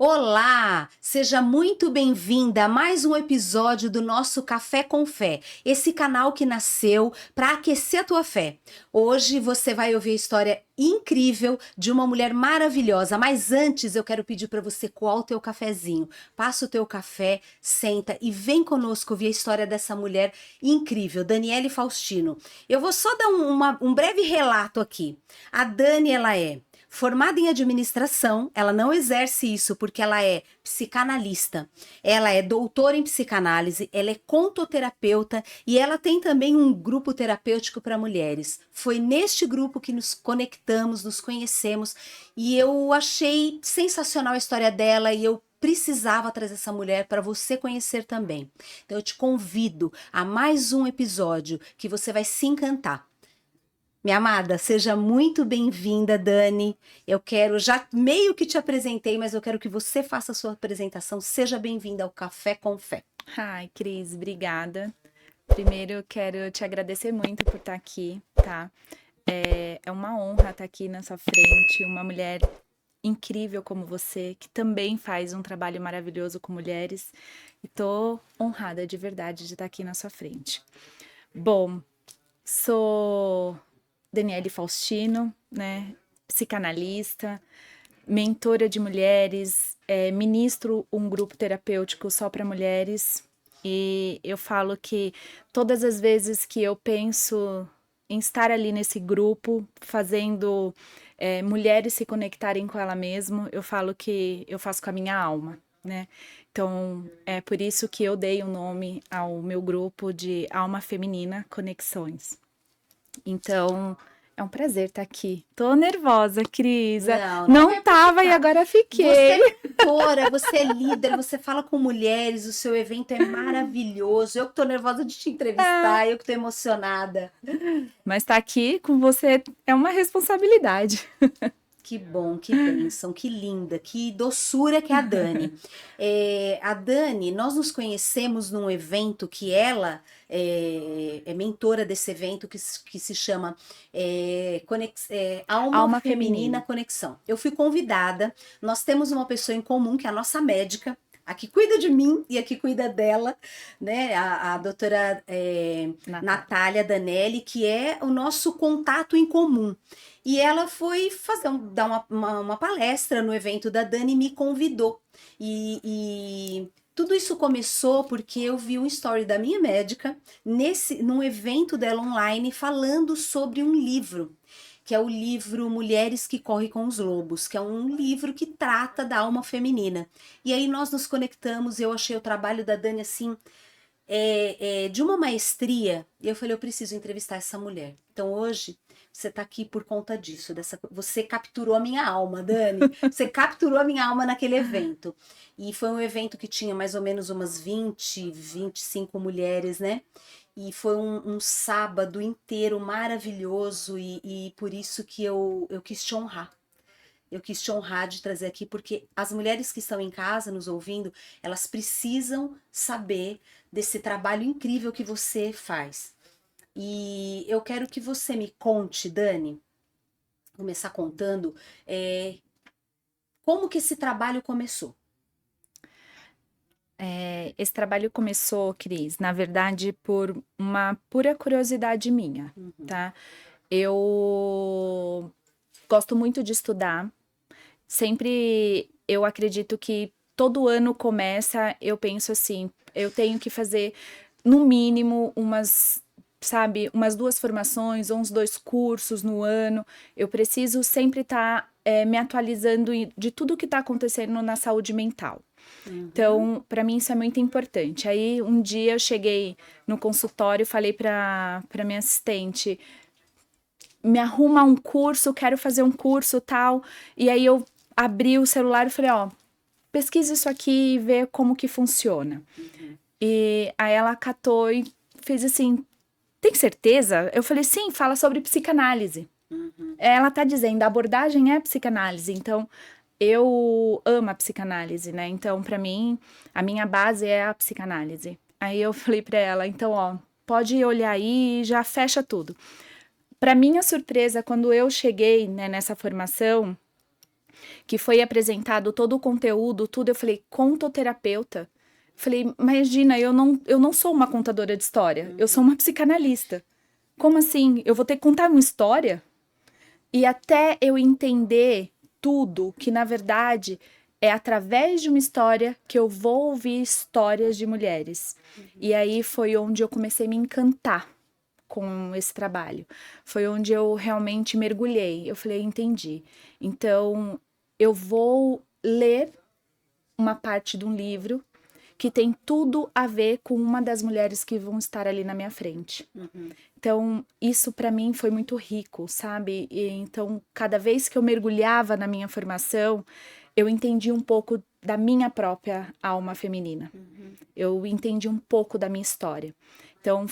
Olá, seja muito bem-vinda a mais um episódio do nosso Café com Fé, esse canal que nasceu para aquecer a tua fé. Hoje você vai ouvir a história incrível de uma mulher maravilhosa, mas antes eu quero pedir para você coar o teu cafezinho. Passa o teu café, senta e vem conosco ouvir a história dessa mulher incrível, Daniele Faustino. Eu vou só dar um breve relato aqui. A Dani, ela é formada em administração, ela não exerce isso porque ela é psicanalista, ela é doutora em psicanálise, ela é contoterapeuta e ela tem também um grupo terapêutico para mulheres. Foi neste grupo que nos conectamos, nos conhecemos e eu achei sensacional a história dela e eu precisava trazer essa mulher para você conhecer também. Então eu te convido a mais um episódio que você vai se encantar. Minha amada, seja muito bem-vinda, Dani. Eu quero, já meio que te apresentei, mas eu quero que você faça a sua apresentação. Seja bem-vinda ao Café com Fé. Ai, Cris, obrigada. Primeiro, eu quero te agradecer muito por estar aqui, tá? É uma honra estar aqui na sua frente, uma mulher incrível como você, que também faz um trabalho maravilhoso com mulheres. E tô honrada de verdade de estar aqui na sua frente. Bom, sou Daniele Faustino, né? Psicanalista, mentora de mulheres, ministro um grupo terapêutico só para mulheres. E eu falo que todas as vezes que eu penso em estar ali nesse grupo, fazendo mulheres se conectarem com ela mesma, eu falo que eu faço com a minha alma, né? Então, é por isso que eu dei o nome ao meu grupo de Alma Feminina Conexões. Então, é um prazer estar aqui. Tô nervosa, Crisa. Não é Não para tava e ficar. agora Você fiquei. é mentora, você é líder, você fala com mulheres, o seu evento é maravilhoso. Eu que tô nervosa de te entrevistar, eu que tô emocionada. Mas estar aqui com você é uma responsabilidade. Que bom, que bênção, que linda, que doçura que é a Dani. A Dani, nós nos conhecemos num evento que ela é mentora desse evento que se chama Alma Alma Feminina feminina. Conexão. Eu fui convidada, nós temos uma pessoa em comum, que é a nossa médica, a que cuida de mim e a que cuida dela, né? A doutora Natália. Natália Danelli, que é o nosso contato em comum. E ela foi dar uma palestra no evento da Dani e me convidou. E tudo isso começou porque eu vi um story da minha médica num evento dela online falando sobre um livro, que é o livro Mulheres que Correm com os Lobos, que é um livro que trata da alma feminina. E aí nós nos conectamos, eu achei o trabalho da Dani assim de uma maestria, e eu falei, eu preciso entrevistar essa mulher. Então hoje você está aqui por conta disso, você capturou a minha alma, Dani. Você capturou a minha alma naquele evento. E foi um evento que tinha mais ou menos umas 25 mulheres, né? E foi um sábado inteiro maravilhoso e por isso que eu quis te honrar. Eu quis te honrar de trazer aqui, porque as mulheres que estão em casa nos ouvindo, elas precisam saber desse trabalho incrível que você faz. E eu quero que você me conte, Dani, começar contando, como que esse trabalho começou. Esse trabalho começou, Cris, na verdade, por uma pura curiosidade minha, Uhum. tá? Eu gosto muito de estudar. Sempre eu acredito que todo ano começa, eu penso assim, eu tenho que fazer no mínimo sabe, umas 2 formações ou uns 2 cursos no ano. Eu preciso sempre estar me atualizando de tudo que está acontecendo na saúde mental. Uhum. Então, para mim isso é muito importante. Aí um dia eu cheguei no consultório e falei para minha assistente, me arruma um curso, quero fazer um curso tal. E aí eu abri o celular e falei, ó, pesquisa isso aqui e vê como que funciona. Uhum. E aí ela catou e fez assim, tem certeza? Eu falei, sim, fala sobre psicanálise. Uhum. Ela tá dizendo, a abordagem é psicanálise, então eu amo a psicanálise, né? Então, para mim, a minha base é a psicanálise. Aí eu falei para ela, então, ó, pode olhar aí e já fecha tudo. Para minha surpresa, quando eu cheguei, né, nessa formação, que foi apresentado todo o conteúdo, tudo, eu falei, contoterapeuta? Falei, imagina, eu não sou uma contadora de história, eu sou uma psicanalista. Como assim? Eu vou ter que contar uma história? E até eu entender tudo, que na verdade é através de uma história que eu vou ouvir histórias de mulheres. E aí foi onde eu comecei a me encantar com esse trabalho. Foi onde eu realmente mergulhei. Eu falei, entendi. Então, eu vou ler uma parte de um livro que tem tudo a ver com uma das mulheres que vão estar ali na minha frente. Então, isso para mim foi muito rico, sabe? E, então, cada vez que eu mergulhava na minha formação, eu entendi um pouco da minha própria alma feminina. Eu entendi um pouco da minha história. Então,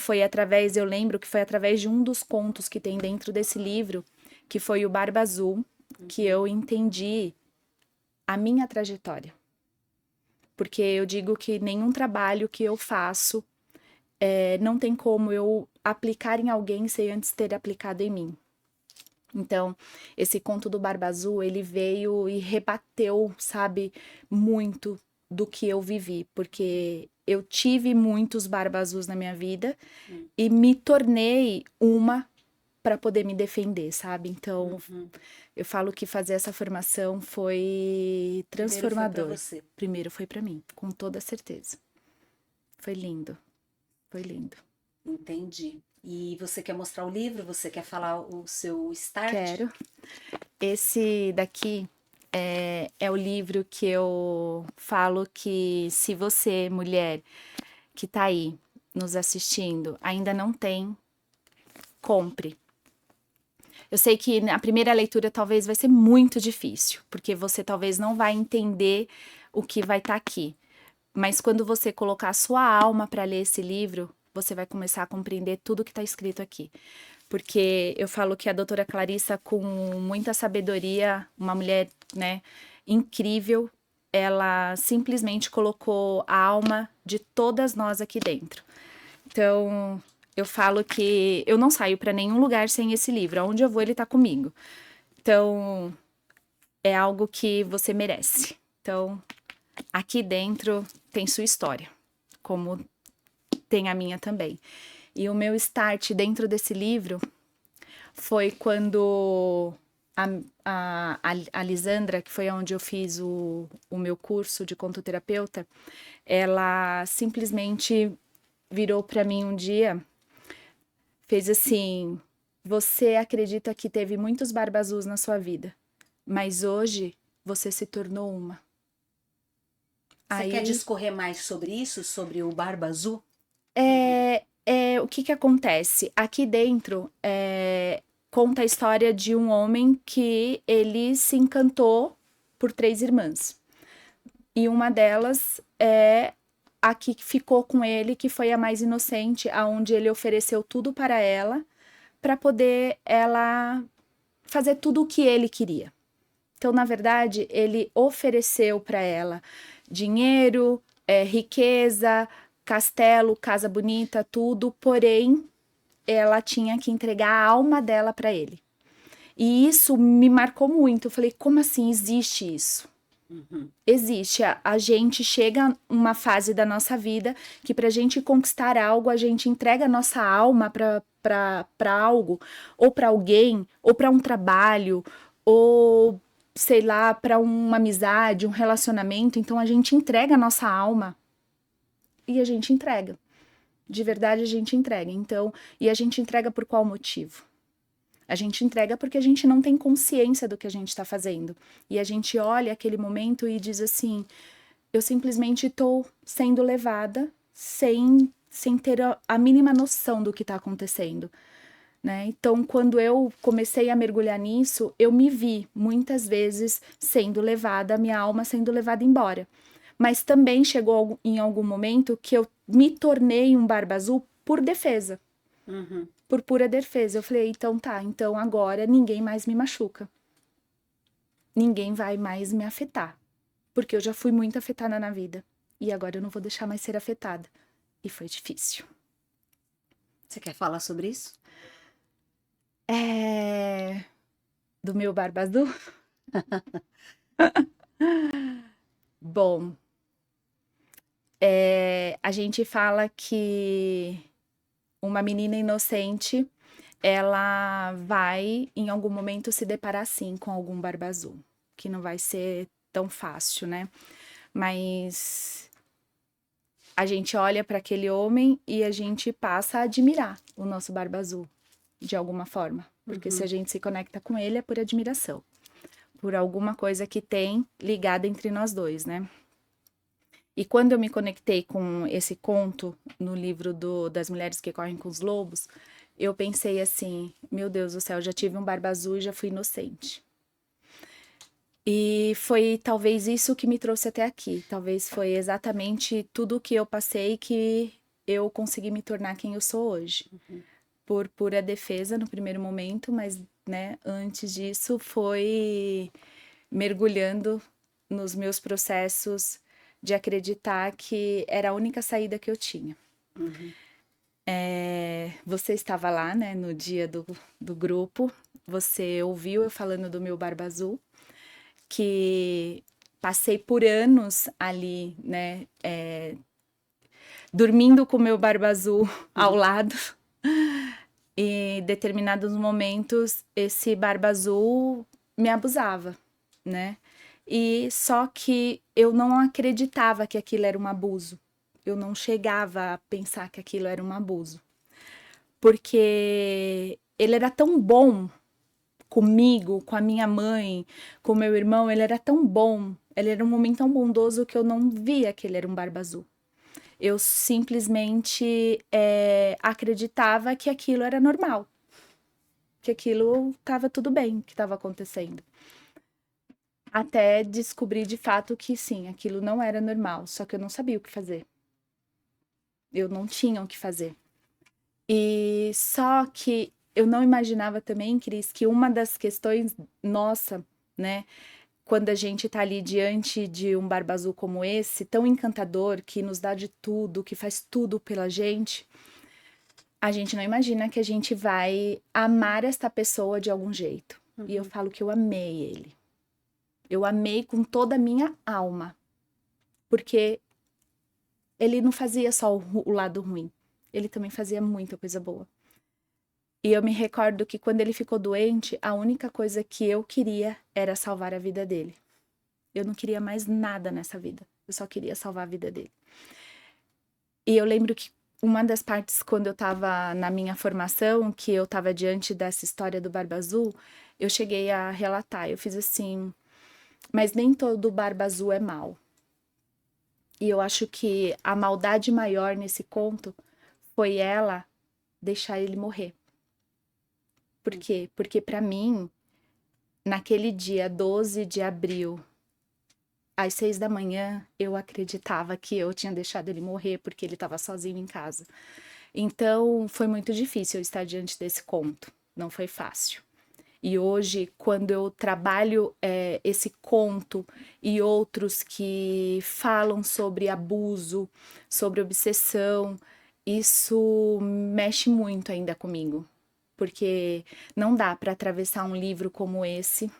eu lembro que foi através de um dos contos que tem dentro desse livro, que foi o Barba Azul, que eu entendi a minha trajetória. Porque eu digo que nenhum trabalho que eu faço não tem como eu aplicar em alguém sem antes ter aplicado em mim. Então, esse conto do Barba Azul, ele veio e rebateu, sabe, muito do que eu vivi, porque eu tive muitos Barba Azuis na minha vida e me tornei uma para poder me defender, sabe? Então, eu falo que fazer essa formação foi transformador. Primeiro foi para mim, com toda certeza. Foi lindo. Foi lindo. Entendi. E você quer mostrar o livro? Você quer falar o seu start? Quero. Esse daqui é o livro que eu falo que se você, mulher, que tá aí nos assistindo, ainda não tem, compre. Eu sei que a primeira leitura talvez vai ser muito difícil, porque você talvez não vai entender o que vai estar aqui. Mas quando você colocar a sua alma para ler esse livro, você vai começar a compreender tudo que está escrito aqui. Porque eu falo que a doutora Clarissa, com muita sabedoria, uma mulher, né, incrível, ela simplesmente colocou a alma de todas nós aqui dentro. Então, eu falo que eu não saio para nenhum lugar sem esse livro. Aonde eu vou, ele tá comigo. Então, é algo que você merece. Então, aqui dentro tem sua história, como tem a minha também. E o meu start dentro desse livro foi quando a Lisandra, que foi onde eu fiz o meu curso de contoterapeuta, ela simplesmente virou para mim um dia, fez assim: você acredita que teve muitos Barba Azuis na sua vida, mas hoje você se tornou uma. Você quer discorrer mais sobre isso, sobre o Barba Azul? O que acontece? Aqui dentro conta a história de um homem que ele se encantou por 3 irmãs. E uma delas é a que ficou com ele, que foi a mais inocente, aonde ele ofereceu tudo para ela, para poder ela fazer tudo o que ele queria. Então, na verdade, ele ofereceu para ela dinheiro, riqueza, castelo, casa bonita, tudo, porém, ela tinha que entregar a alma dela para ele. E isso me marcou muito. Eu falei, como assim existe isso? Existe. A gente chega uma fase da nossa vida que pra gente conquistar algo, a gente entrega a nossa alma para algo, ou para alguém, ou para um trabalho, ou sei lá, para uma amizade, um relacionamento. Então a gente entrega a nossa alma e a gente entrega. De verdade a gente entrega. Então, e a gente entrega por qual motivo? A gente entrega porque a gente não tem consciência do que a gente está fazendo. E a gente olha aquele momento e diz assim: eu simplesmente estou sendo levada sem ter a mínima noção do que está acontecendo. Né? Então, quando eu comecei a mergulhar nisso, eu me vi muitas vezes sendo levada, minha alma sendo levada embora. Mas também chegou em algum momento que eu me tornei um Barba Azul por defesa. Por pura defesa. Eu falei, então tá, então agora ninguém mais me machuca. Ninguém vai mais me afetar. Porque eu já fui muito afetada na vida. E agora eu não vou deixar mais ser afetada. E foi difícil. Você quer falar sobre isso? Do meu Barba Azul? Bom, a gente fala que uma menina inocente, ela vai em algum momento se deparar sim com algum barba azul, que não vai ser tão fácil, né? Mas a gente olha para aquele homem e a gente passa a admirar o nosso barba azul, de alguma forma. Porque se a gente se conecta com ele é por admiração, por alguma coisa que tem ligada entre nós dois, né? E quando eu me conectei com esse conto no livro das Mulheres que Correm com os Lobos, eu pensei assim, meu Deus do céu, já tive um barba azul e já fui inocente. E foi talvez isso que me trouxe até aqui. Talvez foi exatamente tudo o que eu passei que eu consegui me tornar quem eu sou hoje. Por pura defesa no primeiro momento, mas, né, antes disso foi mergulhando nos meus processos de acreditar que era a única saída que eu tinha. Você estava lá, né, no dia do grupo, você ouviu eu falando do meu barba azul, que passei por anos ali, né, dormindo com o meu barba azul ao lado. E em determinados momentos esse barba azul me abusava, né? E só que eu não acreditava que aquilo era um abuso. Eu não chegava a pensar que aquilo era um abuso. Porque ele era tão bom comigo, com a minha mãe, com meu irmão, ele era tão bom, ele era um homem tão bondoso que eu não via que ele era um barba azul. Eu simplesmente acreditava que aquilo era normal, que aquilo estava tudo bem, que estava acontecendo. Até descobrir de fato que sim, aquilo não era normal, só que eu não sabia o que fazer. Eu não tinha o que fazer. E só que eu não imaginava também, Cris, que uma das questões nossa, né, quando a gente tá ali diante de um barba azul como esse, tão encantador, que nos dá de tudo, que faz tudo pela gente, a gente não imagina que a gente vai amar esta pessoa de algum jeito. E eu falo que eu amei ele. Eu amei com toda a minha alma. Porque ele não fazia só o lado ruim. Ele também fazia muita coisa boa. E eu me recordo que quando ele ficou doente, a única coisa que eu queria era salvar a vida dele. Eu não queria mais nada nessa vida. Eu só queria salvar a vida dele. E eu lembro que uma das partes, quando eu tava na minha formação, que eu tava diante dessa história do Barba Azul, eu cheguei a relatar. Eu fiz assim, mas nem todo Barba Azul é mau. E eu acho que a maldade maior nesse conto foi ela deixar ele morrer. Por quê? Porque para mim, naquele dia 12 de abril, às 6 da manhã, eu acreditava que eu tinha deixado ele morrer porque ele estava sozinho em casa. Então, foi muito difícil eu estar diante desse conto. Não foi fácil. E hoje, quando eu trabalho esse conto e outros que falam sobre abuso, sobre obsessão, isso mexe muito ainda comigo. Porque não dá para atravessar um livro como esse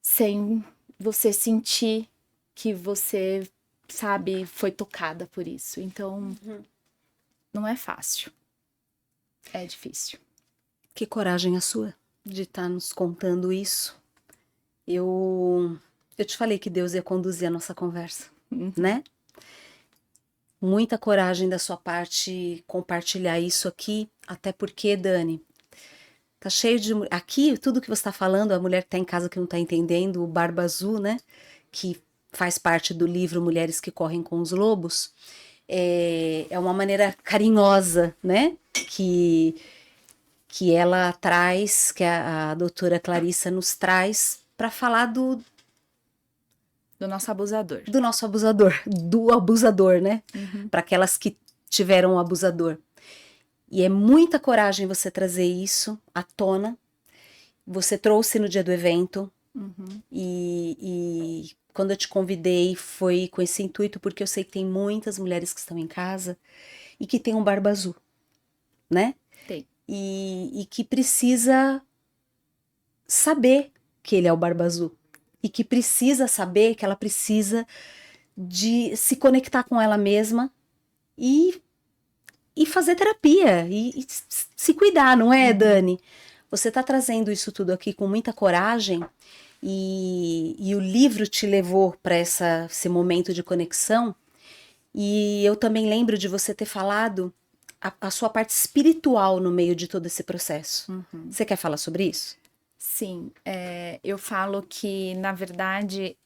sem você sentir que você, sabe, foi tocada por isso. Então, não é fácil. É difícil. Que coragem a sua de estar nos contando isso. Eu te falei que Deus ia conduzir a nossa conversa, né? Muita coragem da sua parte compartilhar isso aqui, até porque, Dani, tá cheio de... Aqui, tudo que você tá falando, a mulher que tá em casa que não tá entendendo, o Barba Azul, né? Que faz parte do livro Mulheres que Correm com os Lobos, é uma maneira carinhosa, né? Que ela traz, que a doutora Clarissa nos traz para falar do nosso abusador. Do nosso abusador, do abusador, né? Para aquelas que tiveram um abusador. E é muita coragem você trazer isso à tona. Você trouxe no dia do evento. E quando eu te convidei foi com esse intuito, porque eu sei que tem muitas mulheres que estão em casa e que tem um barba azul, né? Tem. E que precisa saber que ele é o barba azul. e que precisa saber que ela precisa de se conectar com ela mesma e, e fazer terapia e se cuidar, não é, Dani? Você está trazendo isso tudo aqui com muita coragem e o livro te levou para esse momento de conexão. E eu também lembro de você ter falado a sua parte espiritual no meio de todo esse processo. Você quer falar sobre isso? Sim, eu falo que, na verdade,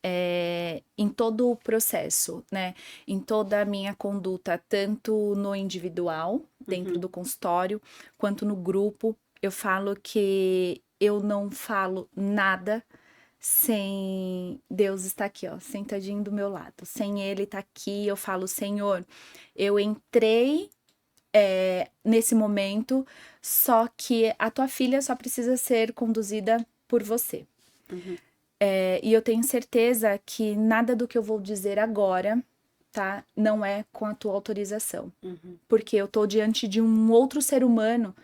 em todo o processo, né, em toda a minha conduta, tanto no individual, dentro do consultório, quanto no grupo, eu falo que eu não falo nada sem Deus estar aqui, ó, sentadinho do meu lado. Sem Ele estar aqui, eu falo, Senhor, eu entrei nesse momento, só que a tua filha só precisa ser conduzida por você. E eu tenho certeza que nada do que eu vou dizer agora, tá, não é com a tua autorização. Porque eu tô diante de um outro ser humano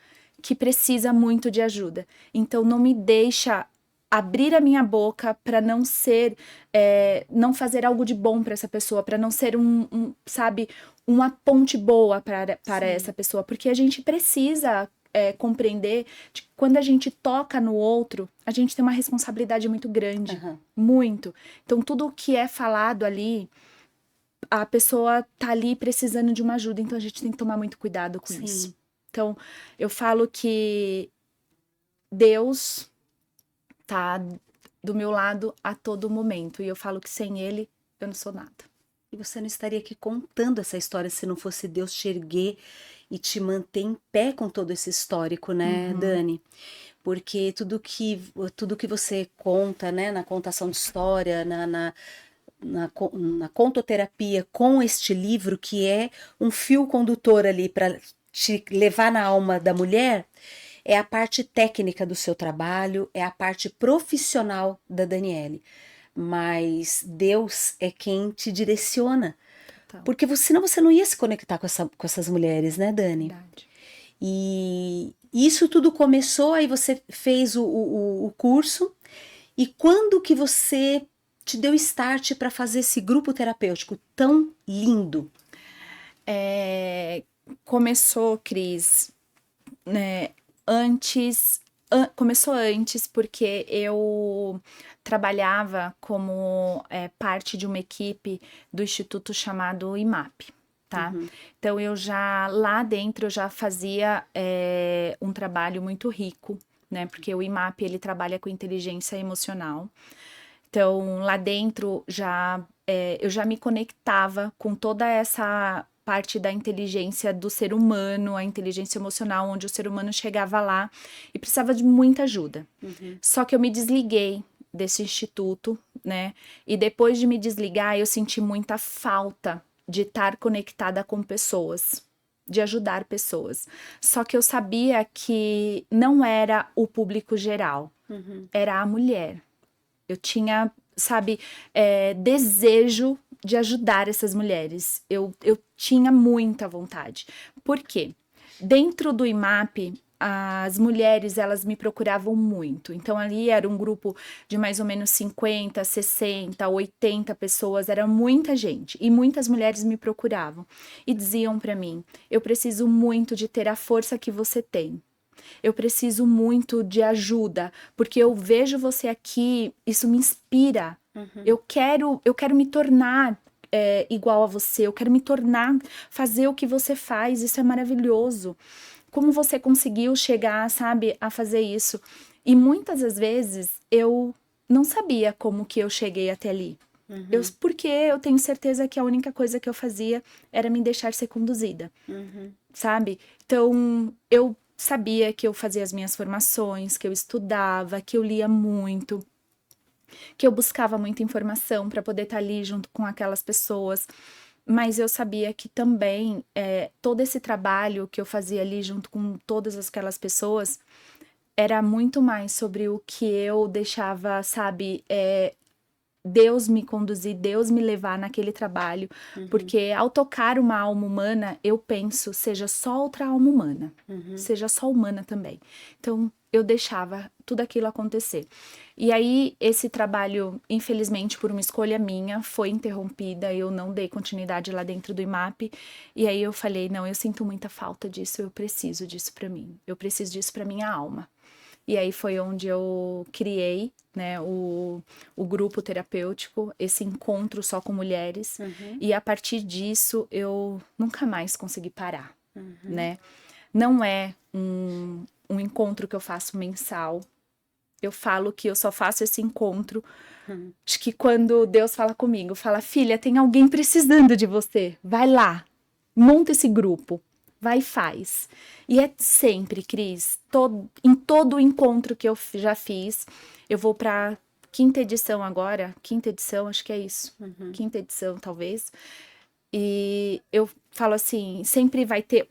que precisa muito de ajuda. Então não me deixa abrir a minha boca para não ser, não fazer algo de bom para essa pessoa, para não ser sabe, uma ponte boa para essa pessoa, porque a gente precisa compreender de que quando a gente toca no outro, a gente tem uma responsabilidade muito grande, muito. Então tudo o que é falado ali, a pessoa tá ali precisando de uma ajuda, então a gente tem que tomar muito cuidado com isso. Então eu falo que Deus tá do meu lado a todo momento. E eu falo que sem ele, eu não sou nada. E você não estaria aqui contando essa história se não fosse Deus te erguer e te manter em pé com todo esse histórico, né, Dani? Porque tudo que você conta, né, na contação de história, na contoterapia com este livro, que é um fio condutor ali para te levar na alma da mulher, é a parte técnica do seu trabalho, é a parte profissional da Daniele. Mas Deus é quem te direciona. Total. Porque senão você não ia se conectar com essas mulheres, né, Dani? Verdade. E isso tudo começou, aí você fez o curso. E quando que você te deu start para fazer esse grupo terapêutico tão lindo? Começou, Cris, né, começou antes porque eu trabalhava como parte de uma equipe do instituto chamado IMAP, tá? Então eu já, lá dentro, eu já fazia um trabalho muito rico, né? Porque o IMAP, ele trabalha com inteligência emocional. Então, lá dentro, eu já me conectava com toda essa parte da inteligência do ser humano, a inteligência emocional, onde o ser humano chegava lá e precisava de muita ajuda. Só que eu me desliguei desse instituto, né? E depois de me desligar, eu senti muita falta de estar conectada com pessoas, de ajudar pessoas. Só que eu sabia que não era o público geral, era a mulher. Eu tinha, sabe, desejo de ajudar essas mulheres. Eu tinha muita vontade. Por quê? Dentro do IMAP, as mulheres, elas me procuravam muito. Então, ali era um grupo de mais ou menos 50, 60, 80 pessoas. Era muita gente. E muitas mulheres me procuravam. E diziam para mim, eu preciso muito de ter a força que você tem. Eu preciso muito de ajuda, porque eu vejo você aqui, isso me inspira. Eu quero me tornar igual a você, eu quero me tornar, fazer o que você faz, isso é maravilhoso. Como você conseguiu chegar, sabe, a fazer isso? E muitas das vezes eu não sabia como que eu cheguei até ali. Porque eu tenho certeza que a única coisa que eu fazia era me deixar ser conduzida, sabe? Então, eu sabia que eu fazia as minhas formações, que eu estudava, que eu lia muito, que eu buscava muita informação para poder estar ali junto com aquelas pessoas. Mas eu sabia que também todo esse trabalho que eu fazia ali junto com todas aquelas pessoas era muito mais sobre o que eu deixava, sabe, Deus me conduzir, Deus me levar naquele trabalho, porque ao tocar uma alma humana, eu penso, seja só outra alma humana, seja só humana também. Então, eu deixava tudo aquilo acontecer. E aí, esse trabalho, infelizmente, por uma escolha minha, foi interrompida, eu não dei continuidade lá dentro do IMAP, e aí eu falei, não, eu sinto muita falta disso, eu preciso disso pra mim, eu preciso disso pra minha alma. E aí foi onde eu criei, né, o grupo terapêutico, esse encontro só com mulheres, e a partir disso eu nunca mais consegui parar, né? Não é um encontro que eu faço mensal. Eu falo que eu só faço esse encontro. Acho que quando Deus fala comigo, fala, filha, tem alguém precisando de você. Vai lá, monta esse grupo. Vai e faz. E é sempre, Cris, em todo encontro que eu já fiz, eu vou pra quinta edição agora. Quinta edição, acho que é isso. Quinta edição, talvez. E eu falo assim, sempre vai ter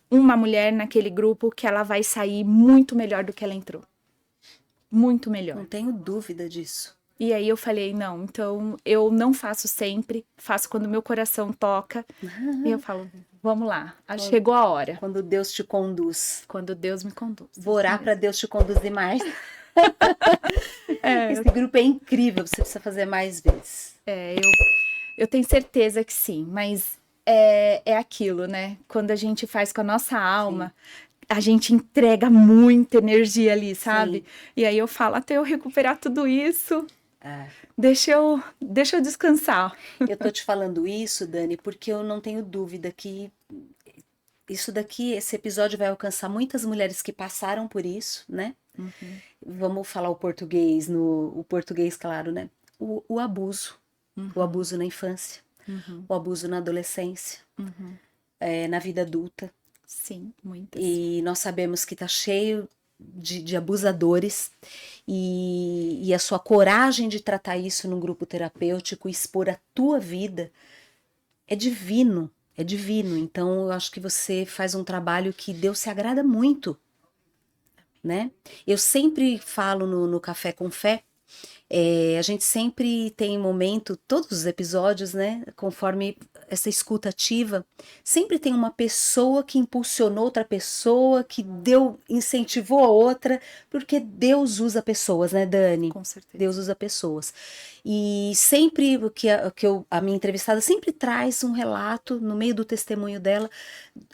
uma mulher naquele grupo que ela vai sair muito melhor do que ela entrou. Muito melhor. Não tenho dúvida disso. E aí eu falei, não, então eu não faço sempre, faço quando meu coração toca. E eu falo, vamos lá, chegou a hora. Quando Deus te conduz. Quando Deus me conduz. Vou orar para Deus te conduzir mais. Esse grupo é incrível, você precisa fazer mais vezes. Eu tenho certeza que sim, mas é aquilo, né? Quando a gente faz com a nossa alma, a gente entrega muita energia ali, sabe? E aí eu falo, até eu recuperar tudo isso, deixa eu descansar. Eu tô te falando isso, Dani, porque eu não tenho dúvida que isso daqui, esse episódio vai alcançar muitas mulheres que passaram por isso, né? Vamos falar o português, o português, claro, né? O abuso. O abuso na infância, o abuso na adolescência, na vida adulta. Sim, muitas. E nós sabemos que tá cheio de abusadores e a sua coragem de tratar isso num grupo terapêutico, expor a tua vida, é divino, é divino. Então eu acho que você faz um trabalho que Deus se agrada muito, né? Eu sempre falo no Café com Fé, a gente sempre tem momento, todos os episódios, né, conforme essa escuta ativa, sempre tem uma pessoa que impulsionou outra pessoa, que incentivou a outra, porque Deus usa pessoas, né, Dani? Com certeza. Deus usa pessoas. E sempre a minha entrevistada sempre traz um relato no meio do testemunho dela,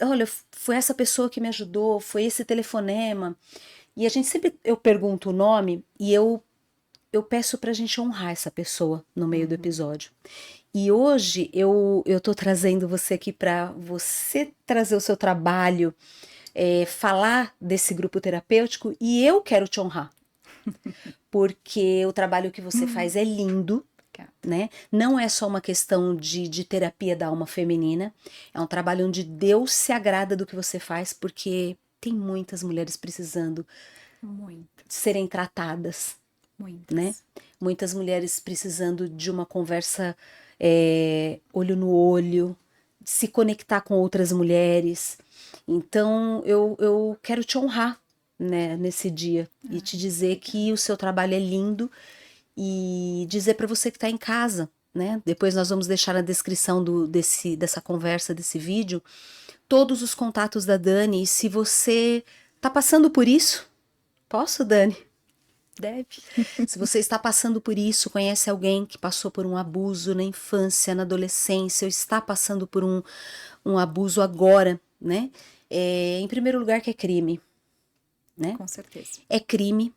olha, foi essa pessoa que me ajudou, foi esse telefonema. E a gente sempre, eu pergunto o nome e eu peço pra gente honrar essa pessoa no meio do episódio. E hoje eu tô trazendo você aqui para você trazer o seu trabalho, falar desse grupo terapêutico, e eu quero te honrar. Porque o trabalho que você faz é lindo, né? Não é só uma questão de terapia da alma feminina, é um trabalho onde Deus se agrada do que você faz, porque tem muitas mulheres precisando serem tratadas. Muitas. Né? Muitas mulheres precisando de uma conversa olho no olho, se conectar com outras mulheres. Então eu quero te honrar, né, nesse dia e te dizer que o seu trabalho é lindo e dizer para você que está em casa, né? Depois nós vamos deixar na descrição dessa conversa, desse vídeo, todos os contatos da Dani. E se você está passando por isso, posso, Dani? Deve. Se você está passando por isso, conhece alguém que passou por um abuso na infância, na adolescência, ou está passando por um abuso agora, né? Em primeiro lugar que é crime, né? Com certeza. É crime,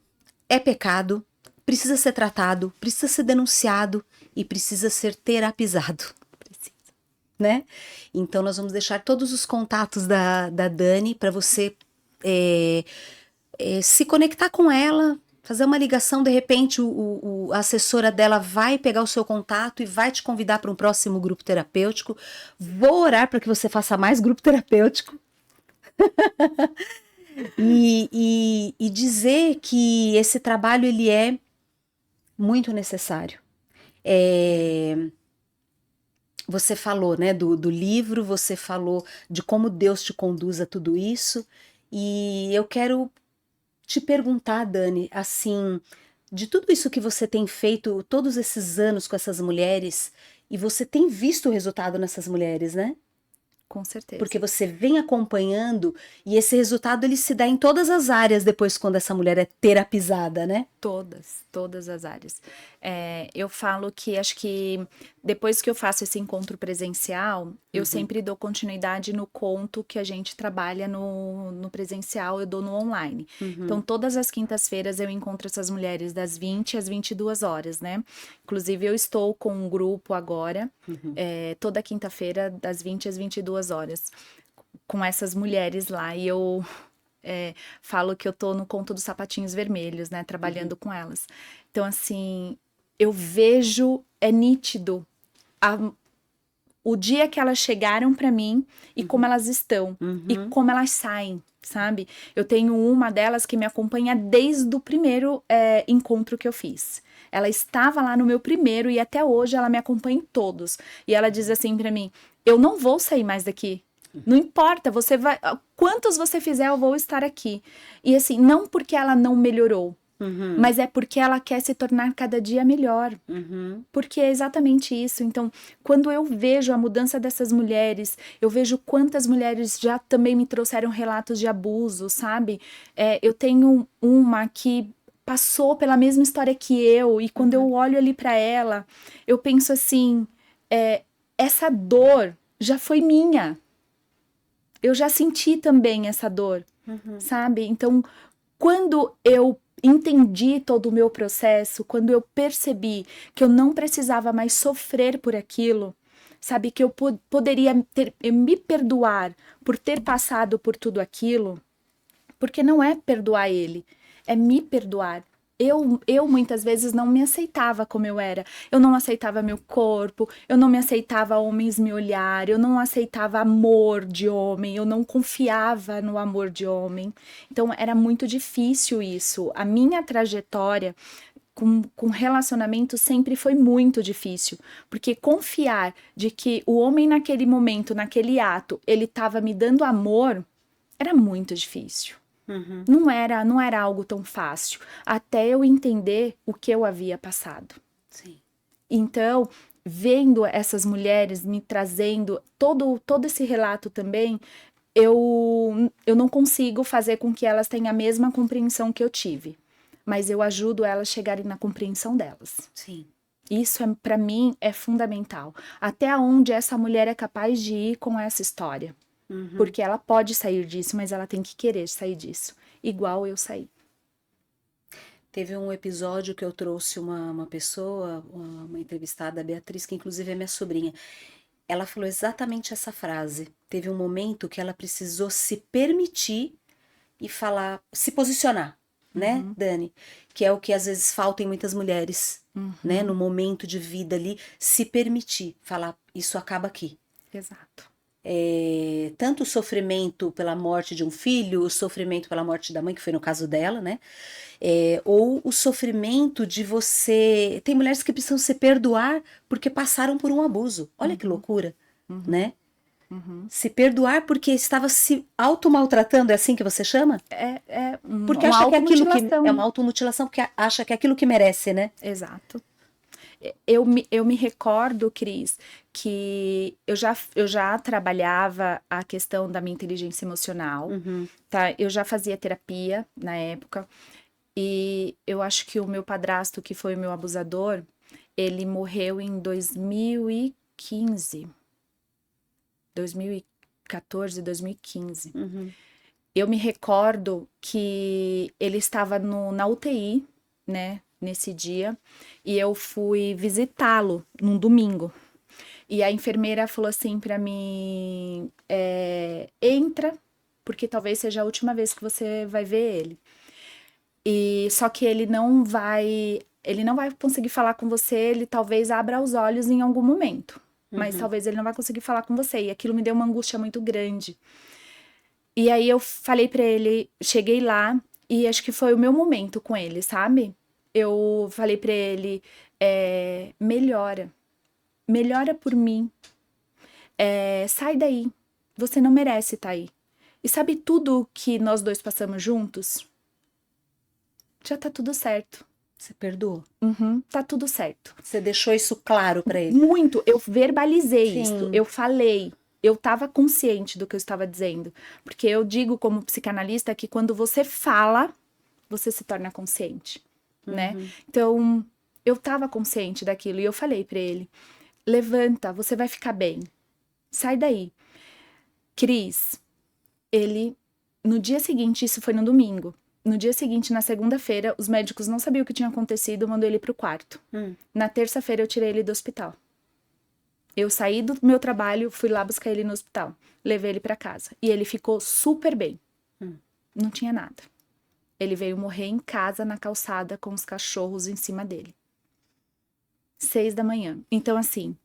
é pecado, precisa ser tratado, precisa ser denunciado e precisa ser terapizado. Precisa. Né? Então nós vamos deixar todos os contatos da Dani para você se conectar com ela, fazer uma ligação, de repente a assessora dela vai pegar o seu contato e vai te convidar para um próximo grupo terapêutico. Vou orar para que você faça mais grupo terapêutico. e dizer que esse trabalho ele é muito necessário. Você falou, né, do livro, você falou de como Deus te conduz a tudo isso, e eu quero te perguntar, Dani, assim, de tudo isso que você tem feito todos esses anos com essas mulheres, e você tem visto o resultado nessas mulheres, né? Com certeza. Porque você vem acompanhando e esse resultado ele se dá em todas as áreas depois quando essa mulher é terapizada, né? Todas as áreas. Eu falo que acho que depois que eu faço esse encontro presencial, eu sempre dou continuidade no conto que a gente trabalha no presencial, eu dou no online. Então, todas as quintas-feiras eu encontro essas mulheres das 20 às 22 horas, né? Inclusive, eu estou com um grupo agora, toda quinta-feira, das 20 às 22 horas, com essas mulheres lá. E eu falo que eu tô no conto dos sapatinhos vermelhos, né? Trabalhando com elas. Então, assim, eu vejo, é nítido o dia que elas chegaram pra mim e como elas estão e como elas saem, sabe? Eu tenho uma delas que me acompanha desde o primeiro encontro que eu fiz. Ela estava lá no meu primeiro e até hoje ela me acompanha em todos. E ela diz assim pra mim: eu não vou sair mais daqui. Não importa, você vai. Quantos você fizer, eu vou estar aqui. E assim, não porque ela não melhorou, mas é porque ela quer se tornar cada dia melhor. Porque é exatamente isso. Então, quando eu vejo a mudança dessas mulheres, eu vejo quantas mulheres já também me trouxeram relatos de abuso, sabe? Eu tenho uma que passou pela mesma história que eu, e quando eu olho ali pra ela, eu penso assim: essa dor já foi minha. Eu já senti também essa dor, sabe? Então, quando eu entendi todo o meu processo, quando eu percebi que eu não precisava mais sofrer por aquilo, sabe? Que eu poderia me perdoar por ter passado por tudo aquilo, porque não é perdoar ele, é me perdoar. Eu muitas vezes não me aceitava como eu era. Eu não aceitava meu corpo, eu não me aceitava homens me olhar, eu não aceitava amor de homem, eu não confiava no amor de homem. Então era muito difícil isso. A minha trajetória com relacionamento sempre foi muito difícil, porque confiar de que o homem naquele momento, naquele ato, ele estava me dando amor, era muito difícil. Não era algo tão fácil, até eu entender o que eu havia passado. Sim. Então, vendo essas mulheres me trazendo todo esse relato também, eu não consigo fazer com que elas tenham a mesma compreensão que eu tive, mas eu ajudo elas a chegarem na compreensão delas. Sim. Isso, para mim, é fundamental. Até onde essa mulher é capaz de ir com essa história. Porque ela pode sair disso, mas ela tem que querer sair disso. Igual eu saí. Teve um episódio que eu trouxe uma pessoa, uma entrevistada, a Beatriz, que inclusive é minha sobrinha. Ela falou exatamente essa frase. Teve um momento que ela precisou se permitir e falar, se posicionar, né, Dani? Que é o que às vezes falta em muitas mulheres, né? No momento de vida ali, se permitir, falar, isso acaba aqui. Exato. Tanto o sofrimento pela morte de um filho, o sofrimento pela morte da mãe, que foi no caso dela, né? Ou o sofrimento de você... Tem mulheres que precisam se perdoar porque passaram por um abuso. Olha que loucura, né? Se perdoar porque estava se auto-maltratando, é assim que você chama? Porque Uma acha que aquilo que... automutilação. É uma automutilação, porque acha que é aquilo que merece, né? Exato. Eu me recordo, Cris, que eu já trabalhava a questão da minha inteligência emocional, tá? Eu já fazia terapia na época, e eu acho que o meu padrasto, que foi o meu abusador, ele morreu em 2015. 2014, 2015. Eu me recordo que ele estava na UTI, né? Nesse dia, e eu fui visitá-lo num domingo. E a enfermeira falou assim pra mim: entra, porque talvez seja a última vez que você vai ver ele. E só que ele não vai conseguir falar com você, ele talvez abra os olhos em algum momento, mas talvez ele não vai conseguir falar com você. E aquilo me deu uma angústia muito grande. E aí eu falei pra ele, cheguei lá, e acho que foi o meu momento com ele, sabe? Eu falei pra ele, melhora por mim, sai daí, você não merece estar aí. E sabe tudo que nós dois passamos juntos? Já tá tudo certo. Você perdoou. Tá tudo certo. Você deixou isso claro pra ele. Muito, eu verbalizei Sim. isso, eu falei. eu estava consciente do que eu estava dizendo. Porque eu digo como psicanalista que quando você fala, você se torna consciente, né? Então, eu estava consciente daquilo e eu falei para ele, levanta, você vai ficar bem. Sai daí. Cris, ele, no dia seguinte, isso foi no domingo, no dia seguinte, na segunda-feira, os médicos não sabiam o que tinha acontecido, mandou ele pro quarto. Na terça-feira, eu tirei ele do hospital. Eu saí do meu trabalho, fui lá buscar ele no hospital. Levei ele pra casa. E ele ficou super bem. Não tinha nada. Ele veio morrer em casa, na calçada, com os cachorros em cima dele. 6 da manhã. Então, assim,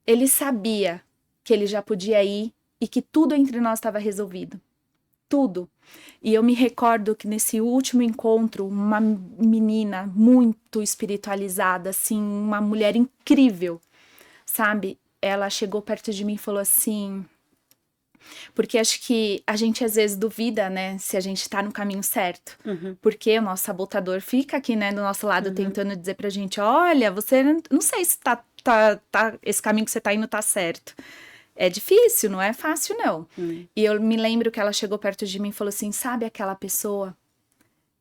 ele sabia que ele já podia ir e que tudo entre nós estava resolvido. Tudo. E eu me recordo que nesse último encontro, uma menina muito espiritualizada, assim, uma mulher incrível, sabe? Ela chegou perto de mim e falou assim... Porque acho que a gente às vezes duvida, né, se a gente tá no caminho certo. Porque o nosso sabotador fica aqui, né, do nosso lado, tentando dizer pra gente, olha, você não sei se esse caminho que você tá indo tá certo. É difícil, não é fácil, não. E eu me lembro que ela chegou perto de mim e falou assim, sabe aquela pessoa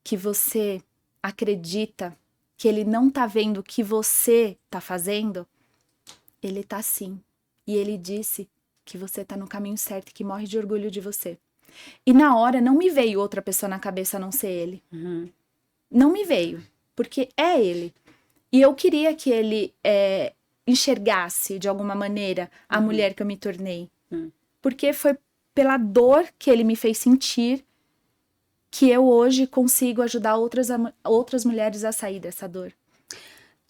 que você acredita que ele não tá vendo o que você tá fazendo? Ele tá sim. E ele disse que você tá no caminho certo e que morre de orgulho de você. E na hora não me veio outra pessoa na cabeça a não ser ele. Não me veio, porque é ele. E eu queria que ele enxergasse de alguma maneira a mulher que eu me tornei. Porque foi pela dor que ele me fez sentir que eu hoje consigo ajudar outras mulheres a sair dessa dor.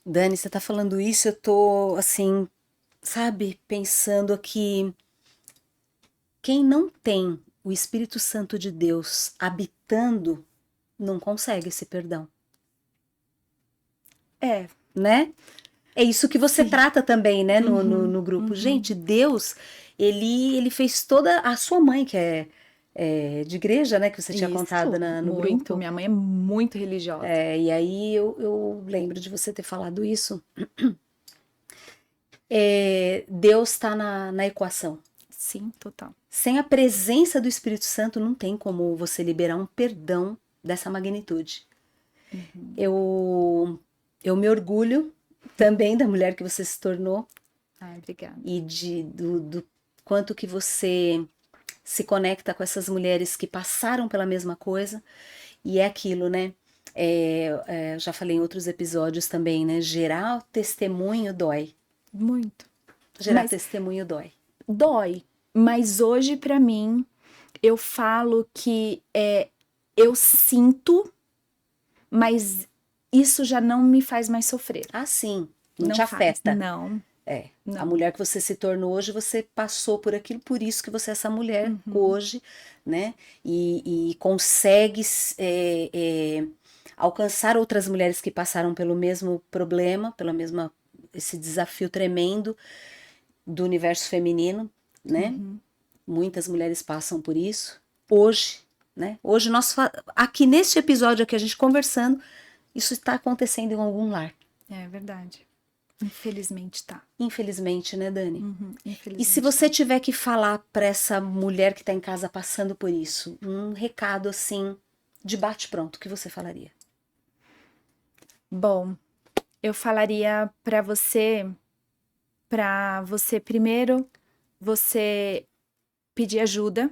Dani, você tá falando isso, eu tô assim, sabe, pensando aqui, quem não tem o Espírito Santo de Deus habitando, não consegue esse perdão. Né? É isso que você trata também, né, no grupo. Gente, Deus, ele fez toda a sua mãe, que é de igreja, né, que você tinha contado no grupo. Minha mãe é muito religiosa. E aí eu lembro de você ter falado isso. Deus está na equação. Sim, total. Sem a presença do Espírito Santo, não tem como você liberar um perdão dessa magnitude. Eu me orgulho também da mulher que você se tornou. Ai, obrigada. E do quanto que você se conecta com essas mulheres que passaram pela mesma coisa. E é aquilo, né? Já falei em outros episódios também, né? Gerar testemunho dói. Muito. Gerar testemunho dói. Dói. Mas hoje, pra mim, eu falo que eu sinto, mas isso já não me faz mais sofrer. Ah, sim. Não te afeta. Não. A mulher que você se tornou hoje, você passou por aquilo, por isso que você é essa mulher hoje, né? E consegue alcançar outras mulheres que passaram pelo mesmo problema, esse desafio tremendo do universo feminino, né? Muitas mulheres passam por isso. Hoje, né? Hoje aqui neste episódio aqui a gente conversando, isso está acontecendo em algum lar. É verdade. Infelizmente tá. Infelizmente, né, Dani? Infelizmente. E se você tiver que falar para essa mulher que tá em casa passando por isso, um recado assim, de bate-pronto, o que você falaria? Bom, eu falaria para você primeiro, você pedir ajuda,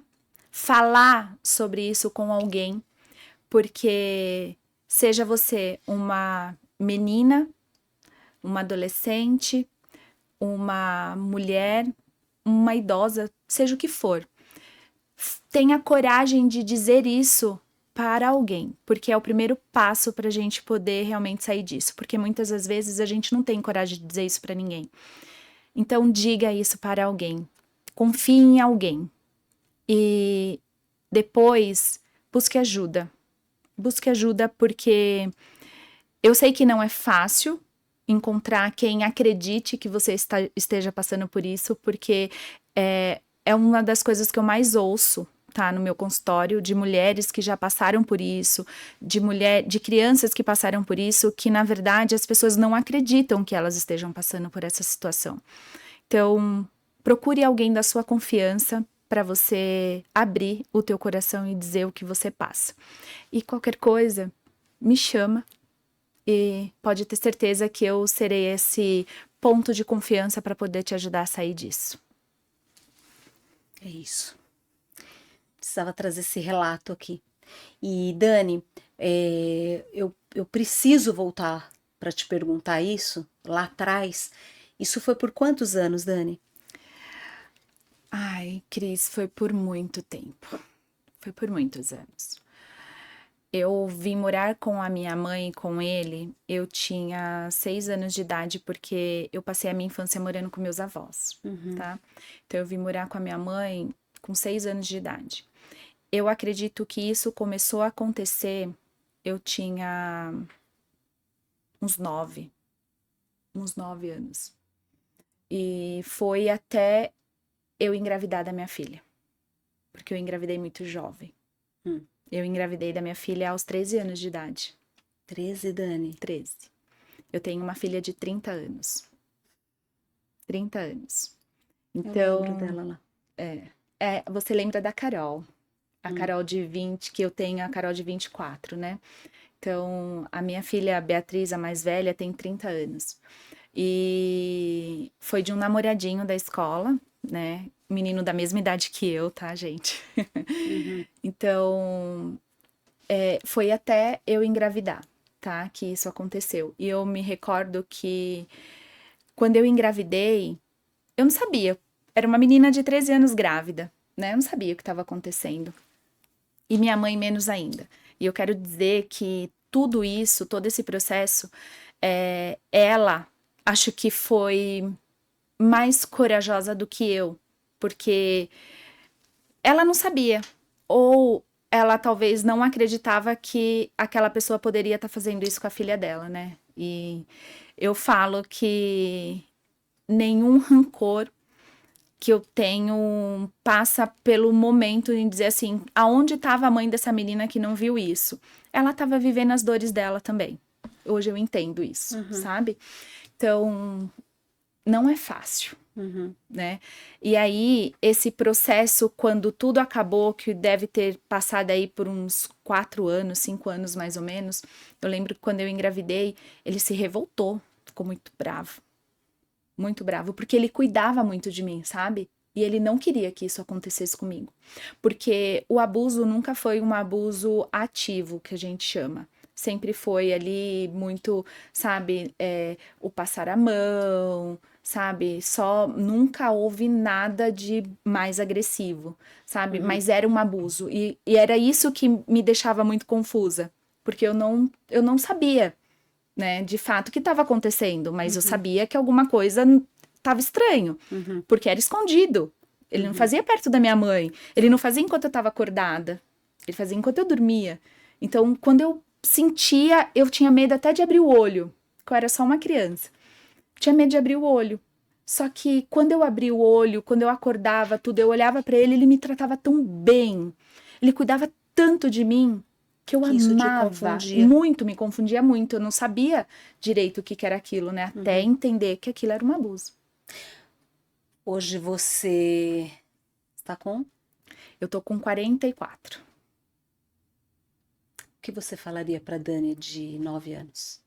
falar sobre isso com alguém, porque seja você uma menina, uma adolescente, uma mulher, uma idosa, seja o que for, tenha coragem de dizer isso para alguém, porque é o primeiro passo para a gente poder realmente sair disso, porque muitas das vezes a gente não tem coragem de dizer isso para ninguém. Então diga isso para alguém, confie em alguém e depois busque ajuda. Busque ajuda porque eu sei que não é fácil encontrar quem acredite que você esteja passando por isso, porque é uma das coisas que eu mais ouço, tá, no meu consultório, de mulheres que já passaram por isso, de crianças que passaram por isso, que na verdade as pessoas não acreditam que elas estejam passando por essa situação. Então, procure alguém da sua confiança para você abrir o teu coração e dizer o que você passa. E qualquer coisa, me chama e pode ter certeza que eu serei esse ponto de confiança para poder te ajudar a sair disso. É isso. Precisava trazer esse relato aqui. E, Dani, eu preciso voltar para te perguntar isso lá atrás. Isso foi por quantos anos, Dani? Ai, Cris, foi por muito tempo. Foi por muitos anos. Eu vim morar com a minha mãe e com ele, eu tinha 6 anos de idade, porque eu passei a minha infância morando com meus avós, tá? Então eu vim morar com a minha mãe com 6 anos de idade. Eu acredito que isso começou a acontecer, eu tinha uns 9 anos. E foi até eu engravidar da minha filha, porque eu engravidei muito jovem. Eu engravidei da minha filha aos 13 anos de idade. 13, Dani? 13. Eu tenho uma filha de 30 anos. 30 anos. Eu lembro dela lá. Você lembra da Carol. A Carol de 20, que eu tenho a Carol de 24, né? Então, a minha filha Beatriz, a mais velha, tem 30 anos. E foi de um namoradinho da escola, né? Menino da mesma idade que eu, tá, gente? Então, foi até eu engravidar, tá? Que isso aconteceu. E eu me recordo que quando eu engravidei, eu não sabia. Era uma menina de 13 anos grávida, né? Eu não sabia o que estava acontecendo. E minha mãe menos ainda. E eu quero dizer que tudo isso, todo esse processo, ela acho que foi mais corajosa do que eu, porque ela não sabia, ou ela talvez não acreditava que aquela pessoa poderia estar fazendo isso com a filha dela, né? E eu falo que nenhum rancor que eu tenho passa pelo momento em dizer assim, aonde estava a mãe dessa menina que não viu isso? Ela estava vivendo as dores dela também. Hoje eu entendo isso, sabe? Então, não é fácil, né? E aí, esse processo, quando tudo acabou, que deve ter passado aí por uns 4 anos, 5 anos mais ou menos, eu lembro que quando eu engravidei, ele se revoltou, ficou muito bravo, porque ele cuidava muito de mim, sabe? E ele não queria que isso acontecesse comigo. Porque o abuso nunca foi um abuso ativo, que a gente chama. Sempre foi ali muito, sabe, o passar a mão, sabe? Só nunca houve nada de mais agressivo, sabe? Mas era um abuso. E era isso que me deixava muito confusa. Porque eu não sabia, né, de fato o que estava acontecendo, mas eu sabia que alguma coisa estava estranho, porque era escondido. Ele não fazia perto da minha mãe, ele não fazia enquanto eu estava acordada, ele fazia enquanto eu dormia. Então, quando eu sentia, eu tinha medo até de abrir o olho, porque eu era só uma criança. Tinha medo de abrir o olho. Só que quando eu abri o olho, quando eu acordava, tudo, eu olhava para ele, ele me tratava tão bem. Ele cuidava tanto de mim que eu isso te amava confundia. muito, me confundia muito. Eu não sabia direito o que era aquilo, né? Até entender que aquilo era um abuso. Hoje você está com? Eu tô com 44. O que você falaria para Dani de 9 anos?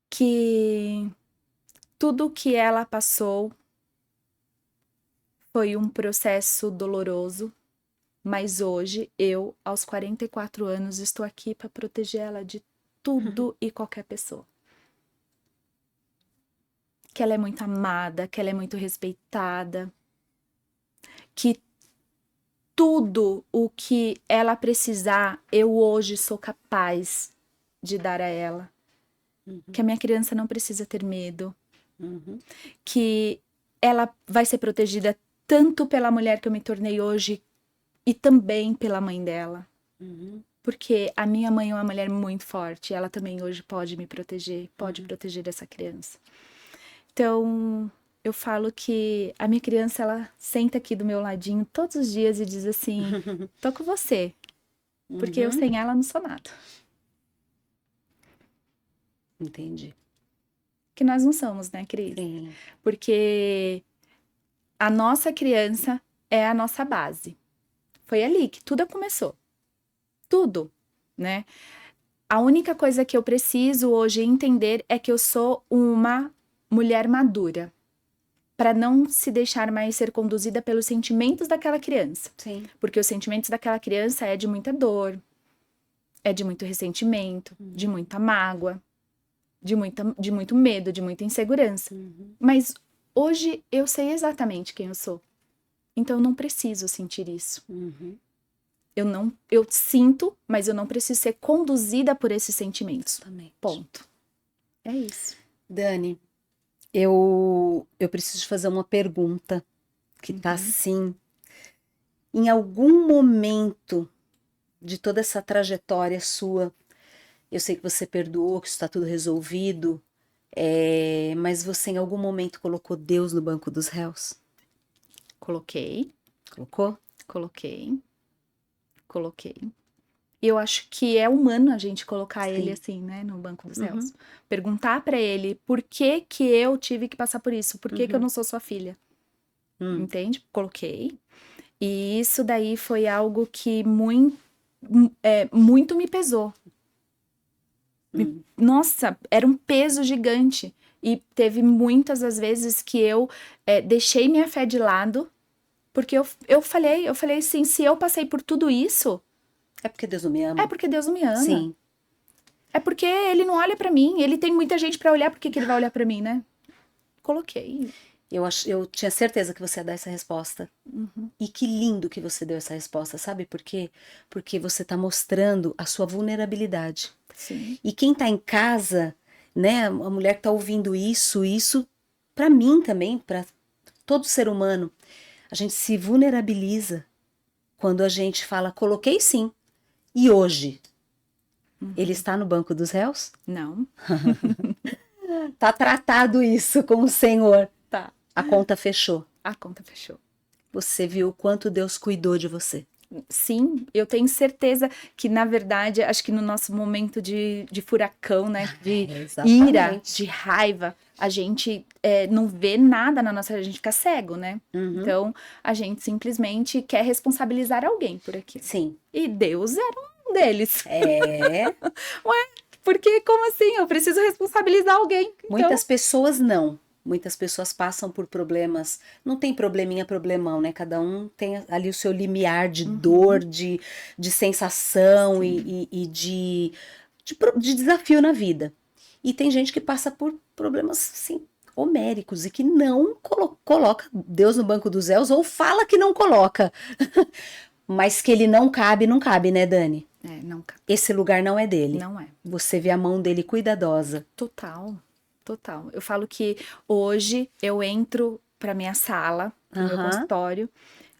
Que tudo que ela passou foi um processo doloroso, mas hoje eu, aos 44 anos, estou aqui para proteger ela de tudo e qualquer pessoa. Que ela é muito amada, que ela é muito respeitada, que tudo o que ela precisar, eu hoje sou capaz de dar a ela. Que a minha criança não precisa ter medo. Que ela vai ser protegida tanto pela mulher que eu me tornei hoje e também pela mãe dela. Porque a minha mãe é uma mulher muito forte. Ela também hoje pode me proteger, pode proteger essa criança. Então, eu falo que a minha criança, ela senta aqui do meu ladinho todos os dias e diz assim, tô com você. Porque eu sem ela não sou nada. Entendi. que nós não somos, né, Cris? Sim. Porque a nossa criança é a nossa base. Foi ali que tudo começou. Tudo, né? A única coisa que eu preciso hoje entender é que eu sou uma mulher madura, para não se deixar mais ser conduzida pelos sentimentos daquela criança. Sim. Porque os sentimentos daquela criança é de muita dor, é de muito ressentimento, de muita mágoa, de muito medo, de muita insegurança. Mas hoje eu sei exatamente quem eu sou. Então eu não preciso sentir isso. Eu sinto, mas eu não preciso ser conduzida por esses sentimentos. Exatamente. Ponto. É isso. Dani, eu preciso fazer uma pergunta que tá assim. Em algum momento de toda essa trajetória sua, eu sei que você perdoou, que está tudo resolvido, mas você em algum momento colocou Deus no banco dos réus? Coloquei. Colocou? Coloquei. E eu acho que é humano a gente colocar ele assim, né, no banco dos réus. Perguntar pra ele por que que eu tive que passar por isso, por que que eu não sou sua filha. Entende? Coloquei. E isso daí foi algo que muito me pesou. Nossa, era um peso gigante. E teve muitas das vezes que eu deixei minha fé de lado, porque eu falei assim, se eu passei por tudo isso... É porque Deus não me ama? É porque Deus não me ama. Sim. É porque ele não olha pra mim, ele tem muita gente pra olhar, por que que ele vai olhar pra mim, né? Coloquei. Eu tinha certeza que você ia dar essa resposta. E que lindo que você deu essa resposta, sabe por quê? Porque você tá mostrando a sua vulnerabilidade. Sim. E quem tá em casa, né, a mulher que tá ouvindo isso pra mim também, pra todo ser humano, a gente se vulnerabiliza quando a gente fala, coloquei sim. E hoje, ele está no banco dos réus? Não. Tá tratado isso com o Senhor. Tá. A conta fechou. A conta fechou. Você viu o quanto Deus cuidou de você. Sim, eu tenho certeza que, na verdade, acho que no nosso momento de furacão, né, de ira, de raiva, a gente não vê nada na nossa... A gente fica cego, né? Então, a gente simplesmente quer responsabilizar alguém por aquilo. Sim. E Deus era um deles. Ué, porque como assim? Eu preciso responsabilizar alguém. Então... Muitas pessoas não. Muitas pessoas passam por problemas, não tem probleminha, problemão, né? Cada um tem ali o seu limiar de dor, de sensação e de desafio na vida. E tem gente que passa por problemas, assim, homéricos e que não coloca Deus no banco dos réus ou fala que não coloca. Mas que ele não cabe, né, Dani? Não cabe. Esse lugar não é dele. Não é. Você vê a mão dele cuidadosa. Total. Eu falo que hoje eu entro pra minha sala, pro meu consultório.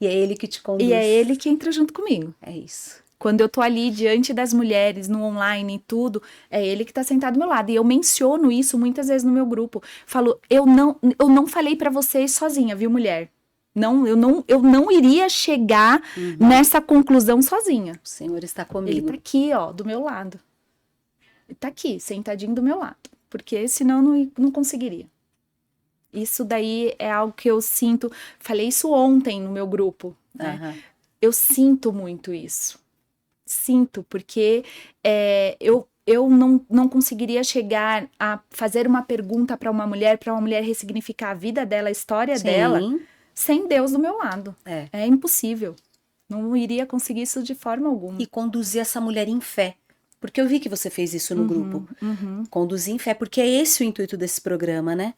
E é ele que te conduz. E é ele que entra junto comigo. É isso. Quando eu tô ali diante das mulheres, no online e tudo, é ele que tá sentado do meu lado. E eu menciono isso muitas vezes no meu grupo. Falo, eu não falei pra vocês sozinha, viu, mulher? Eu não iria chegar nessa conclusão sozinha. O Senhor está comigo. Ele tá aqui, ó, do meu lado. Ele tá aqui, sentadinho do meu lado. Porque senão não conseguiria. Isso daí é algo que eu sinto. Falei isso ontem no meu grupo. Né? Eu sinto muito isso. Sinto, porque eu não conseguiria chegar a fazer uma pergunta para uma mulher ressignificar a vida dela, a história dela, sem Deus do meu lado. É impossível. Não iria conseguir isso de forma alguma. E conduzir essa mulher em fé. Porque eu vi que você fez isso no grupo. Conduzir em fé, porque é esse o intuito desse programa, né?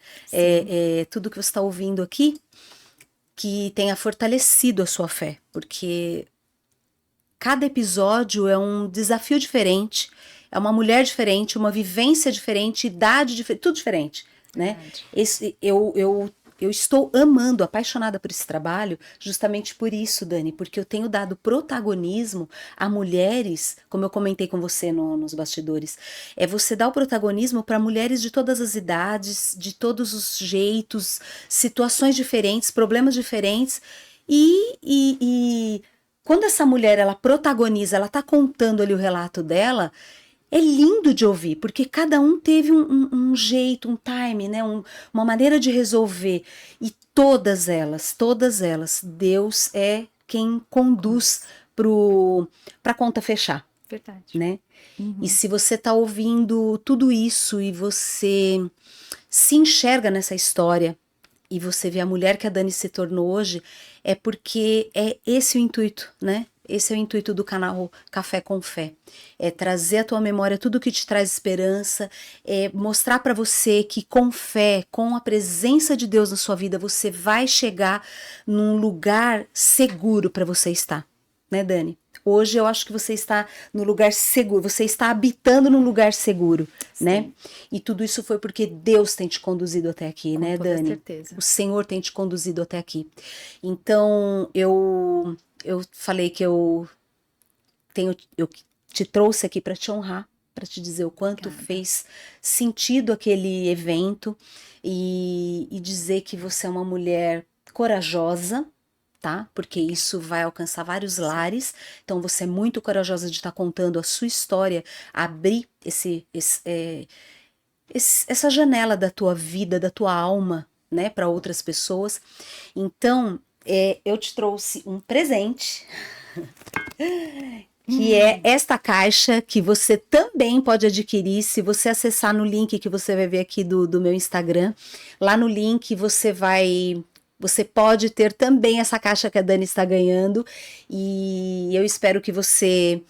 Tudo que você está ouvindo aqui, que tenha fortalecido a sua fé. Porque cada episódio é um desafio diferente, é uma mulher diferente, uma vivência diferente, idade diferente, tudo diferente, né? Eu estou amando, apaixonada por esse trabalho, justamente por isso, Dani, porque eu tenho dado protagonismo a mulheres, como eu comentei com você nos bastidores, você dá o protagonismo para mulheres de todas as idades, de todos os jeitos, situações diferentes, problemas diferentes, e quando essa mulher, ela protagoniza, ela tá contando ali o relato dela, é lindo de ouvir, porque cada um teve um jeito, um time, né? Uma maneira de resolver. E todas elas, Deus é quem conduz para a conta fechar, Verdade. né? Uhum. E se você está ouvindo tudo isso e você se enxerga nessa história e você vê a mulher que a Dani se tornou hoje, é porque é esse o intuito, né? Esse é o intuito do canal Café com Fé. É trazer à tua memória tudo que te traz esperança, é mostrar para você que com fé, com a presença de Deus na sua vida, você vai chegar num lugar seguro para você estar, né, Dani? Hoje eu acho que você está no lugar seguro, você está habitando num lugar seguro, né? Sim. E tudo isso foi porque Deus tem te conduzido até aqui, Com né, toda Dani? certeza. O Senhor tem te conduzido até aqui. Então, eu falei que eu te trouxe aqui para te honrar, para te dizer o quanto Obrigada. fez sentido aquele evento e dizer que você é uma mulher corajosa, tá? Porque isso vai alcançar vários lares. Então você é muito corajosa de estar contando a sua história, abrir essa janela da tua vida, da tua alma, né, para outras pessoas. Então, eu te trouxe um presente, que é esta caixa que você também pode adquirir se você acessar no link que você vai ver aqui do meu Instagram. Lá no link você pode ter também essa caixa que a Dani está ganhando e eu espero que você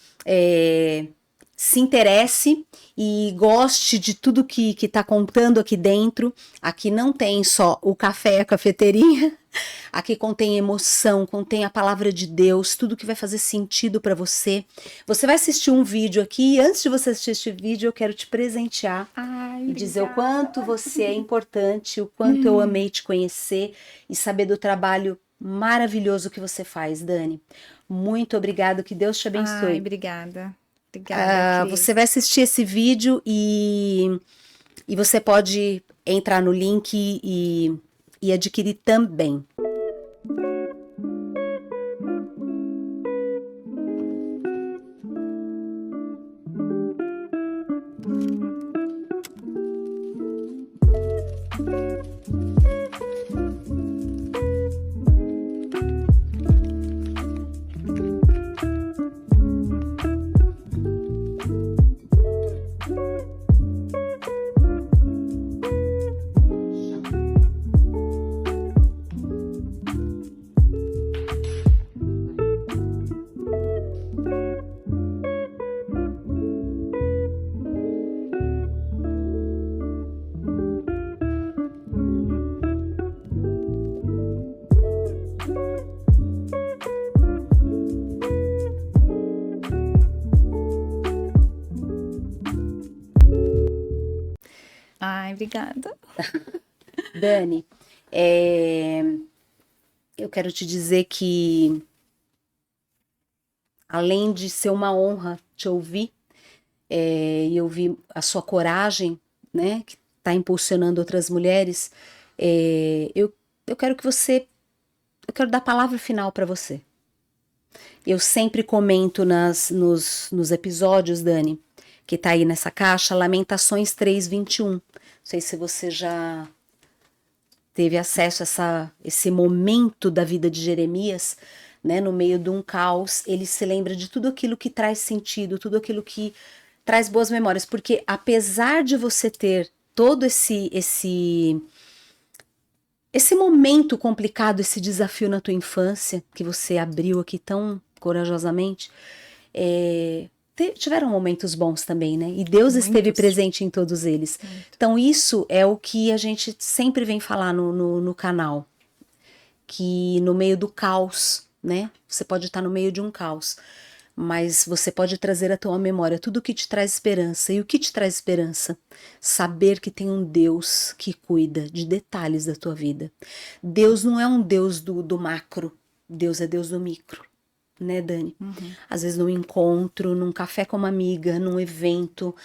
se interesse e goste de tudo que está contando aqui dentro. Aqui não tem só o café e a cafeteria, aqui contém emoção, contém a palavra de Deus, tudo que vai fazer sentido para você. Você vai assistir um vídeo aqui e antes de você assistir este vídeo eu quero te presentear. Ai, E dizer o obrigada. quanto você é importante, o quanto eu amei te conhecer e saber do trabalho maravilhoso que você faz, Dani. Muito obrigado, que Deus te Ai, abençoe. obrigada. Obrigada, Cris. Você vai assistir esse vídeo e você pode entrar no link e adquirir também. Ai, obrigada. Dani, eu quero te dizer que, além de ser uma honra te ouvir, e ouvir a sua coragem, né, que está impulsionando outras mulheres, eu quero que você, eu quero dar a palavra final para você. Eu sempre comento nos episódios, Dani, que tá aí nessa caixa, Lamentações 3:21. Não sei se você já teve acesso a esse momento da vida de Jeremias, né, no meio de um caos, ele se lembra de tudo aquilo que traz sentido, tudo aquilo que traz boas memórias, porque apesar de você ter todo esse momento complicado, esse desafio na tua infância, que você abriu aqui tão corajosamente, tiveram momentos bons também, né? E Deus esteve Muitos. presente em todos eles. Muito. Então isso é o que a gente sempre vem falar no canal, que no meio do caos, né? Você pode estar no meio de um caos, mas você pode trazer à tua memória tudo o que te traz esperança. E o que te traz esperança? Saber que tem um Deus que cuida de detalhes da tua vida. Deus não é um Deus do macro, Deus é Deus do micro, né, Dani? Uhum. Às vezes num encontro, num café com uma amiga, num evento,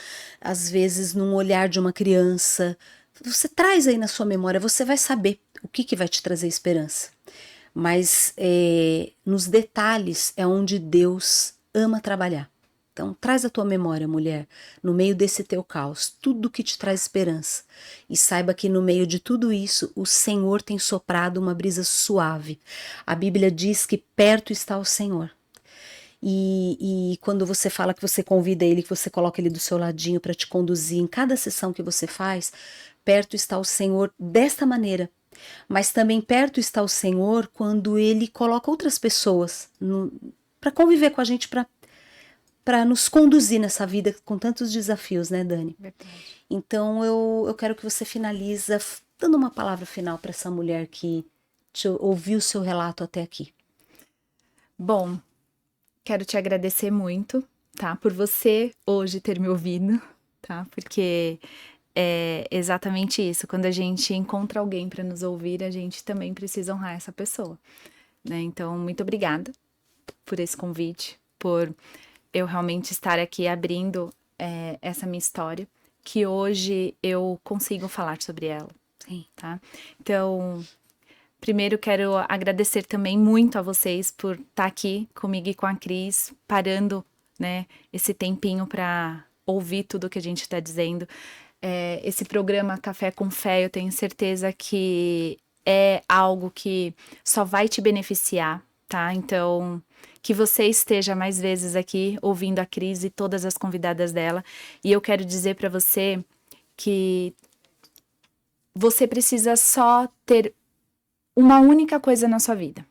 às vezes num olhar de uma criança. Você traz aí na sua memória, você vai saber o que vai te trazer esperança. Mas nos detalhes é onde Deus ama trabalhar. Então, traz à tua memória, mulher, no meio desse teu caos, tudo que te traz esperança. E saiba que no meio de tudo isso, o Senhor tem soprado uma brisa suave. A Bíblia diz que perto está o Senhor. E quando você fala que você convida ele, que você coloca ele do seu ladinho para te conduzir em cada sessão que você faz, perto está o Senhor desta maneira. Mas também perto está o Senhor quando ele coloca outras pessoas para conviver com a gente, para nos conduzir nessa vida com tantos desafios, né, Dani? Verdade. Então eu quero que você finaliza dando uma palavra final para essa mulher que ouviu o seu relato até aqui. Bom, quero te agradecer muito, tá? Por você hoje ter me ouvido, tá? Porque é exatamente isso. Quando a gente encontra alguém para nos ouvir, a gente também precisa honrar essa pessoa, né? Então, muito obrigada por esse convite, por eu realmente estar aqui abrindo essa minha história, que hoje eu consigo falar sobre ela, Sim. tá? Então, primeiro quero agradecer também muito a vocês por estar aqui comigo e com a Cris, parando, né, esse tempinho para ouvir tudo que a gente está dizendo. Esse programa Café com Fé, eu tenho certeza que é algo que só vai te beneficiar, tá? Então, que você esteja mais vezes aqui ouvindo a Cris e todas as convidadas dela. E eu quero dizer para você que você precisa só ter uma única coisa na sua vida: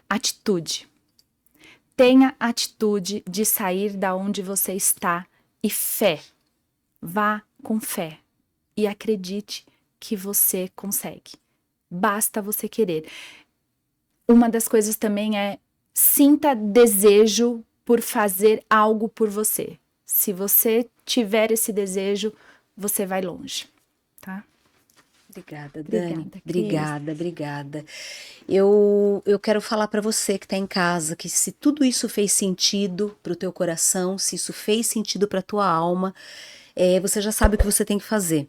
atitude. Tenha atitude de sair da onde você está e fé. Vá com fé e acredite que você consegue. Basta você querer. Uma das coisas também é: sinta desejo por fazer algo por você. Se você tiver esse desejo, você vai longe, tá? Obrigada, Dani. Obrigada, Obrigada. Eu quero falar para você que está em casa que se tudo isso fez sentido para o teu coração, se isso fez sentido para a tua alma, você já sabe o que você tem que fazer.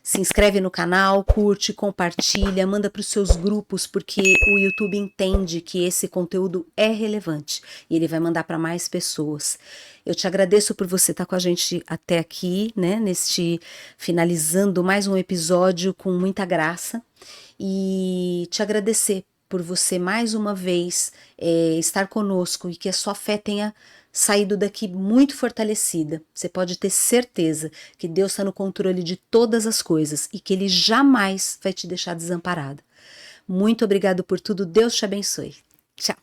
Se inscreve no canal, curte, compartilha, manda para os seus grupos, porque o YouTube entende que esse conteúdo é relevante e ele vai mandar para mais pessoas. Eu te agradeço por você estar com a gente até aqui, né? Finalizando mais um episódio com muita graça, e te agradecer por você mais uma vez estar conosco e que a sua fé tenha saído daqui muito fortalecida. Você pode ter certeza que Deus está no controle de todas as coisas e que Ele jamais vai te deixar desamparada. Muito obrigado por tudo. Deus te abençoe. Tchau.